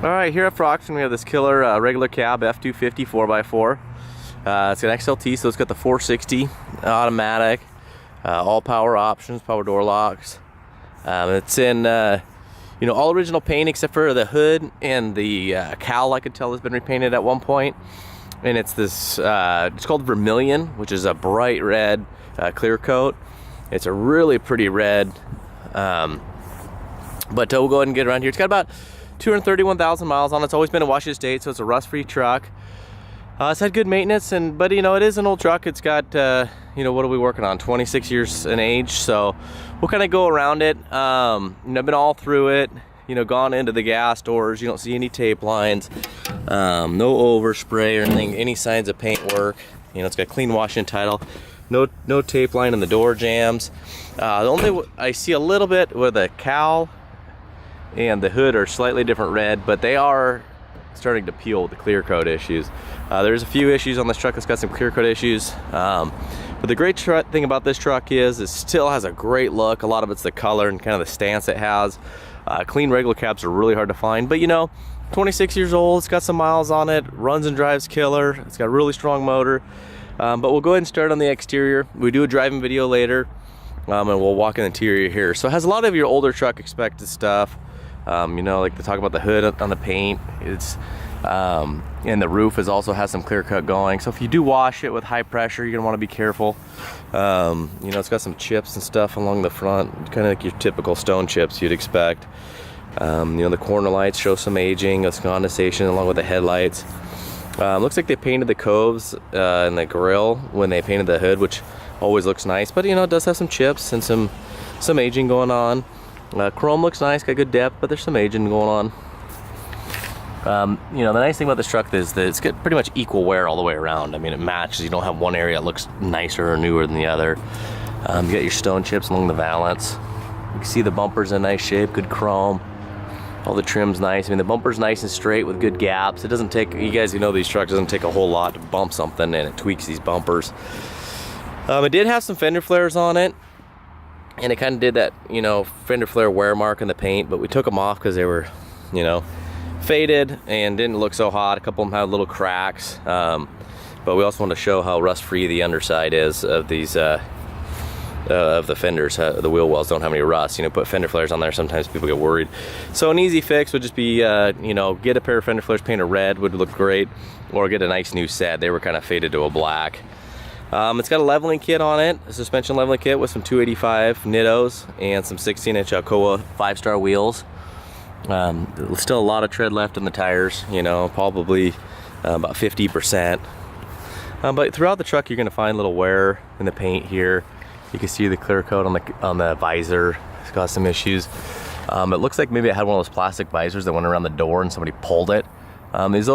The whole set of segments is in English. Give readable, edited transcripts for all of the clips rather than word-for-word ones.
Alright, here at Froxton we have this killer regular cab F250 4x4. It's an XLT, so it's got the 460 automatic, all power options, power door locks. It's in all original paint except for the hood and the cowl. I could tell has been repainted at one point. And it's this, it's called Vermilion, which is a bright red clear coat. It's a really pretty red, but we'll go ahead and get around here. It's got about 231,000 miles on it. It's always been in Washington State, so it's a rust-free truck. It's had good maintenance, but it is an old truck. It's got, what are we working on? 26 years in age, so we'll kind of go around it. I've been all through it, gone into the gas doors. You don't see any tape lines, no overspray or anything, any signs of paint work. It's got clean Washington title, no tape line in the door jambs. The only I see a little bit where the cowl and the hood are slightly different red, but they are starting to peel with the clear coat issues. There's a few issues on this truck that's got some clear coat issues, but the great thing about this truck is it still has a great look. A lot of it's the color and kind of the stance it has. Clean regular cabs are really hard to find, but 26 years old, it's got some miles on it, runs and drives killer, it's got a really strong motor. But we'll go ahead and start on the exterior. We do a driving video later, and we'll walk in the interior here. So it has a lot of your older truck expected stuff. Like they talk about the hood on the paint. It's and the roof has some clear cut going. So if you do wash it with high pressure, you're gonna want to be careful. It's got some chips and stuff along the front, kind of like your typical stone chips you'd expect. The corner lights show some aging, it's condensation along with the headlights. Looks like they painted the coves and the grill when they painted the hood, which always looks nice. But it does have some chips and some aging going on. Chrome looks nice, got good depth, but there's some aging going on. The nice thing about this truck is that it's got pretty much equal wear all the way around. I mean, it matches. You don't have one area that looks nicer or newer than the other. You got your stone chips along the valance. You can see the bumper's in nice shape, good chrome. All the trim's nice. I mean, the bumper's nice and straight with good gaps. It doesn't take, you guys these trucks, doesn't take a whole lot to bump something, and it tweaks these bumpers. It did have some fender flares on it. And it kind of did that, fender flare wear mark in the paint, but we took them off because they were, faded and didn't look so hot. A couple of them had little cracks, but we also want to show how rust-free the underside is of these, of the fenders. The wheel wells don't have any rust. Put fender flares on there, sometimes people get worried. So an easy fix would just be, get a pair of fender flares painted red, would look great, or get a nice new set. They were kind of faded to a black. It's got a leveling kit on it, a suspension leveling kit with some 285 Nittos and some 16-inch Alcoa 5-star wheels. There's still a lot of tread left in the tires, probably about 50%. But throughout the truck, you're going to find little wear in the paint here. You can see the clear coat on the visor. It's got some issues. It looks like maybe it had one of those plastic visors that went around the door and somebody pulled it. These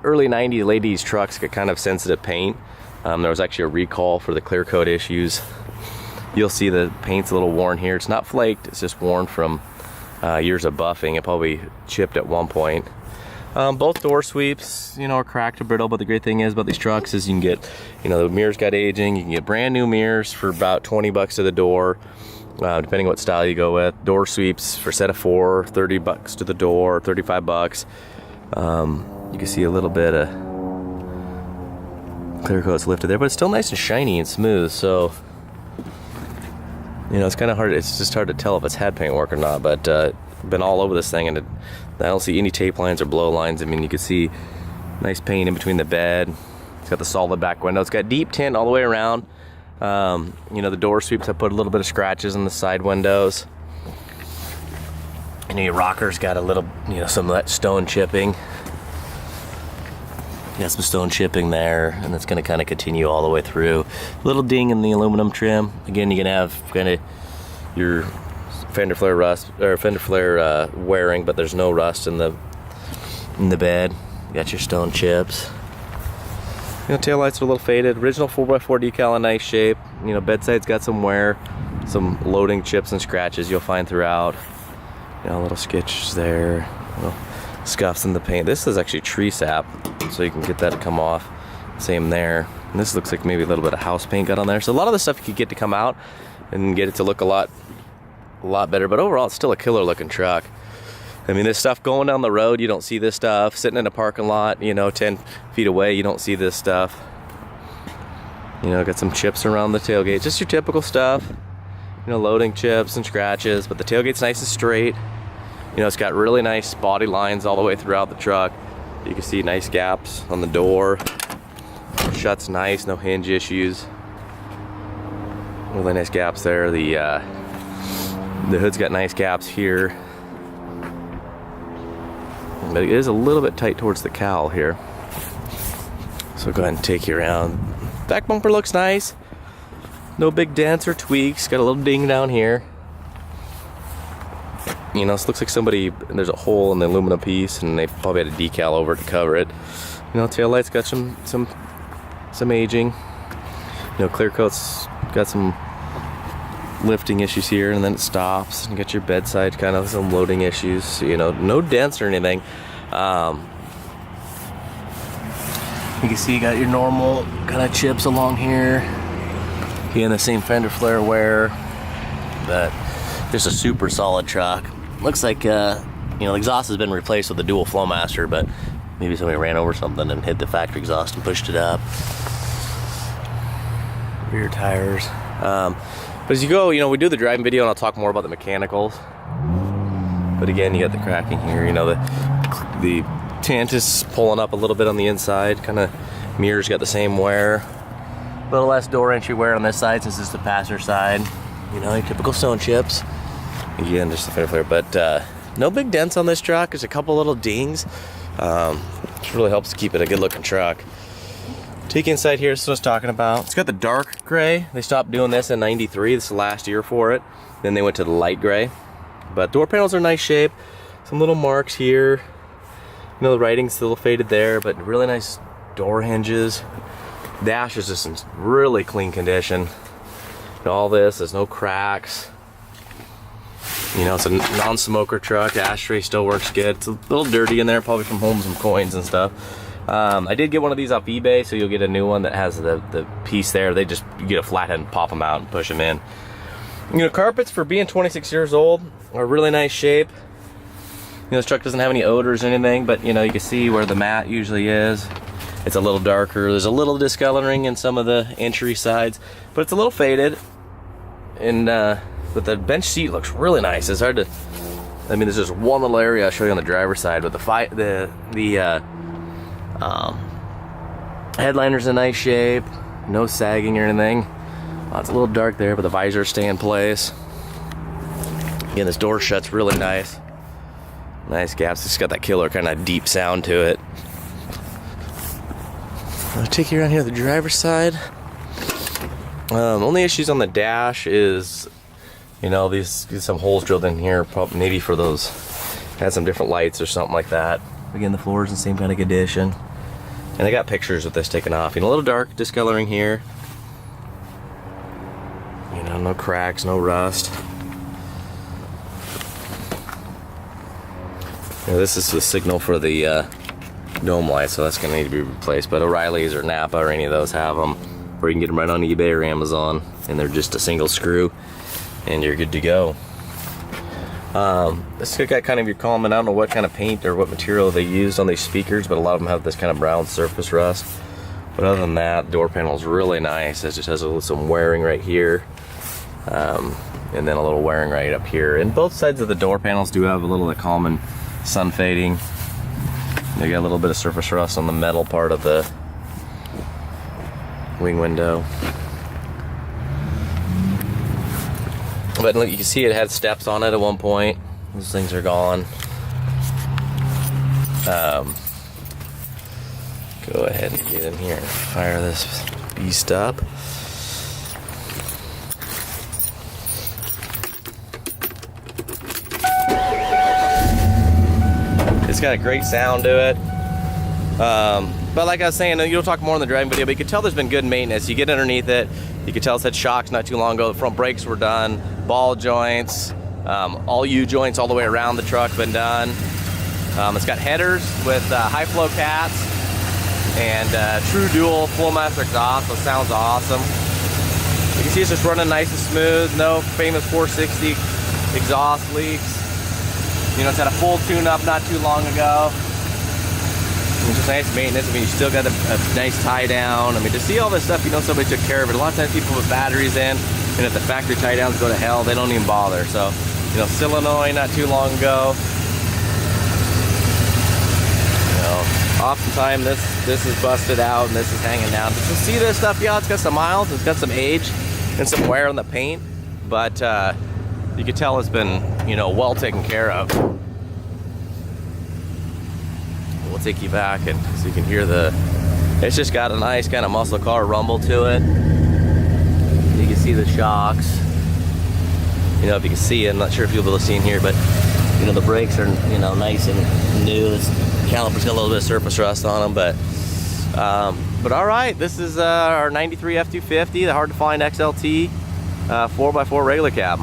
early 90s, late 80s trucks get kind of sensitive paint. There was actually a recall for the clear coat issues. You'll see the paint's a little worn here. It's not flaked, it's just worn from years of buffing. It probably chipped at one point. Both door sweeps, are cracked or brittle, but the great thing is about these trucks is you can get, the mirrors got aging. You can get brand new mirrors for about 20 bucks to the door, depending what style you go with. Door sweeps for a set of 4, 30 bucks to the door, 35 bucks. You can see a little bit of clear coat's lifted there, but it's still nice and shiny and smooth. So it's kind of hard, it's just hard to tell if it's had paint work or not, but been all over this thing, and I don't see any tape lines or blow lines. I mean, you can see nice paint in between the bed. It's got the solid back window. It's got deep tint all the way around. The door sweeps have put a little bit of scratches in the side windows. Your rocker's got a little, some of that stone chipping. Got some stone chipping there, and that's going to kind of continue all the way through. Little ding in the aluminum trim. Again, you're going to have kind of your fender flare rust or fender flare wearing, but there's no rust in the bed. You got your stone chips. Tail lights are a little faded. Original 4x4 decal in nice shape. Bedside's got some wear, some loading chips and scratches you'll find throughout. Little sketches there. Little scuffs in the paint. This is actually tree sap, so you can get that to come off. Same there. And this looks like maybe a little bit of house paint got on there. So a lot of the stuff you could get to come out and get it to look a lot better. But overall, it's still a killer looking truck. I mean, this stuff going down the road, you don't see this stuff. Sitting in a parking lot, you know, 10 feet away, you don't see this stuff. You know, got some chips around the tailgate, just your typical stuff. You know, loading chips and scratches, but the tailgate's nice and straight. You know, it's got really nice body lines all the way throughout the truck. You can see nice gaps on the door. Shuts nice, no hinge issues. Really nice gaps there. The hood's got nice gaps here. But it is a little bit tight towards the cowl here. So go ahead and take you around. Back bumper looks nice. No big dents or tweaks. Got a little ding down here. You know, this looks like there's a hole in the aluminum piece and they probably had a decal over it to cover it. You know, taillight's got some aging. You know, clear coat's got some lifting issues here, and then it stops. And you got your bedside kind of some loading issues. You know, no dents or anything. You can see you got your normal kind of chips along here. Again, the same fender flare wear, but just a super solid truck. Looks like you know, the exhaust has been replaced with a dual Flowmaster, but maybe somebody ran over something and hit the factory exhaust and pushed it up. Rear tires. But as you go, you know, we do the driving video and I'll talk more about the mechanicals. But again, you got the cracking here. You know, the tint is pulling up a little bit on the inside. Kind of mirrors got the same wear. A little less door entry wear on this side since it's the passenger side. You know, your typical stone chips. Again, just the fender flare. But no big dents on this truck. There's a couple little dings. Which really helps to keep it a good looking truck. Take you inside here, this is what I was talking about. It's got the dark gray. They stopped doing this in '93. This is the last year for it. Then they went to the light gray. But door panels are in nice shape. Some little marks here. You know, the writing's still faded there, but really nice door hinges. Dash is just in really clean condition. All this, there's no cracks. You know, it's a non-smoker truck. The ashtray still works good. It's a little dirty in there, probably from home some coins and stuff. I did get one of these off eBay, so you'll get a new one that has the piece there. You get a flathead and pop them out and push them in. You know, carpets for being 26 years old are really nice shape. You know, this truck doesn't have any odors or anything, but you know, you can see where the mat usually is. It's a little darker. There's a little discoloring in some of the entry sides, but it's a little faded. And but the bench seat looks really nice. It's hard to, I mean, there's just one little area I'll show you on the driver's side, but the headliner's in nice shape, no sagging or anything. It's a little dark there, but the visors stay in place. Again, this door shuts really nice. Nice gaps. It's got that killer kind of deep sound to it. I'll take you around here to the driver's side. Only issues on the dash is, you know, these some holes drilled in here, probably maybe for those, had some different lights or something like that. Again, the floor's in the same kind of condition. And I got pictures with this taken off. You know, a little dark discoloring here. You know, no cracks, no rust. You know, this is the signal for the dome light, so that's going to need to be replaced. But O'Reilly's or Napa or any of those have them, or you can get them right on eBay or Amazon, and they're just a single screw, and you're good to go. This got kind of your common, I don't know what kind of paint or what material they used on these speakers, but a lot of them have this kind of brown surface rust. But other than that, the door panel is really nice. It just has some wearing right here, and then a little wearing right up here. And both sides of the door panels do have a little of the common sun fading. They got a little bit of surface rust on the metal part of the wing window. But look, you can see it had steps on it at one point. Those things are gone. Go ahead and get in here and fire this beast up. It's got a great sound to it. But like I was saying, you'll talk more in the driving video, but you can tell there's been good maintenance. You get underneath it, you can tell it's had shocks not too long ago. The front brakes were done, ball joints, all U-joints all the way around the truck been done. It's got headers with high flow cats and true dual Flowmaster exhaust, so it sounds awesome. You can see it's just running nice and smooth, no famous 460 exhaust leaks. You know, it's had a full tune-up not too long ago. It's just nice maintenance. I mean, you still got a nice tie down. I mean, to see all this stuff, you know somebody took care of it. A lot of times people put batteries in, and if the factory tie downs go to hell, they don't even bother. So, you know, Illinois not too long ago. You know, oftentimes this is busted out and this is hanging down. But to see this stuff, yeah, it's got some miles, it's got some age and some wear on the paint, but you can tell it's been, you know, well taken care of. We'll take you back and so you can hear it's just got a nice kind of muscle car rumble to it. You can see the shocks. You know, if you can see it, I'm not sure if you'll be able to see in here, but you know, the brakes are, you know, nice and new. This caliper's got a little bit of surface rust on them, but all right, this is our 93 F250, the hard to find XLT 4x4 regular cab.